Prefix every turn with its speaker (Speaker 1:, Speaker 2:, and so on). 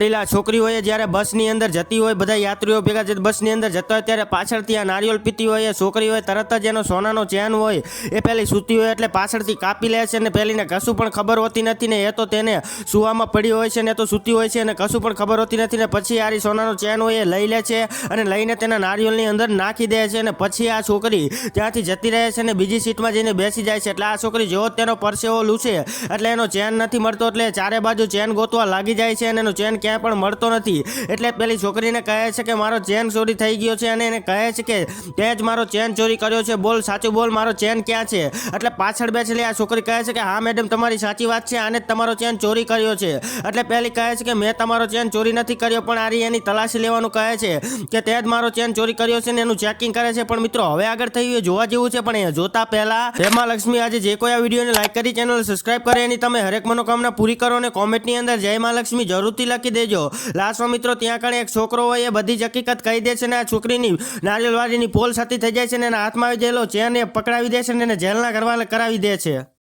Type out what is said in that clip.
Speaker 1: પેલા છોકરી હોય જ્યારે બસની અંદર જતી હોય, બધા યાત્રીઓ ભેગા બસની અંદર જતા હોય ત્યારે પાછળથી આ નારિયેળ પીતી હોય, છોકરી હોય તરત જ એનો સોનાનો ચેન હોય એ પેલી સૂતી હોય એટલે પાછળથી કાપી લે છે અને પેલીને કશું પણ ખબર હોતી નથી ને એ તો તેને સુવામાં પડી હોય છે ને તો સૂતી હોય છે અને કશું પણ ખબર હોતી નથી ને પછી આરી સોનાનો ચેન હોય એ લઈ લે છે અને લઈને તેના નારિયેળની અંદર નાખી દે છે અને પછી આ છોકરી ત્યાંથી જતી રહે છે અને બીજી સીટમાં જઈને બેસી જાય છે. એટલે આ છોકરી જેવો તેનો પરસેવો લૂછે એટલે એનો ચેન નથી મળતો એટલે ચારે બાજુ ચેન ગોતવા લાગી જાય છે અને એનો ચેન ક્યાંય પણ મળતો નથી. એટલે પેલી છોકરીને કહે છે કે મારો ચેન ચોરી થઈ ગયો છે અને એને કહે છે કે તે જ મારો ચેન ચોરી કર્યો છે, બોલ સાચું બોલ, મારો ચેન ક્યાં છે? એટલે પાછળ બેસેલી આ છોકરી કહે છે કે હા મેડમ તમારી સાચી વાત છે, આને જ તમારો ચેન ચોરી કર્યો છે. એટલે પેલી કહે છે કે મેં તમારો ચેન ચોરી નથી કર્યો, પણ આરી એની તલાશી લેવાનું કહે છે કે તે જ મારો ચેન ચોરી કર્યો છે ને એનું ચેકિંગ કરે છે. પણ મિત્રો હવે આગળ થયું એ જોવા જેવું છે, પણ એ જોતા પહેલા હેમા લક્ષ્મી આજે જે કોઈ આ વિડીયોને લાઈક કરી ચેનલ સબસ્ક્રાઇબ કરે એની તમે હરેક મનોકામના પૂરી કરો અને કોમેન્ટની અંદર જય મા લક્ષ્મી જરૂરથી લખી દેજો. લાસ્ટમાં મિત્રો ત્યાં કણે એક છોકરો હોય એ બધી જ હકીકત કહી દે છે ને આ છોકરીની નારિયેળવાડીની પોલ સાથી થઈ જાય છે ને એના હાથમાં આવી ગયેલો ચેન એ પકડાવી દે છે ને એને જેલના કરવા કરાવી દે છે.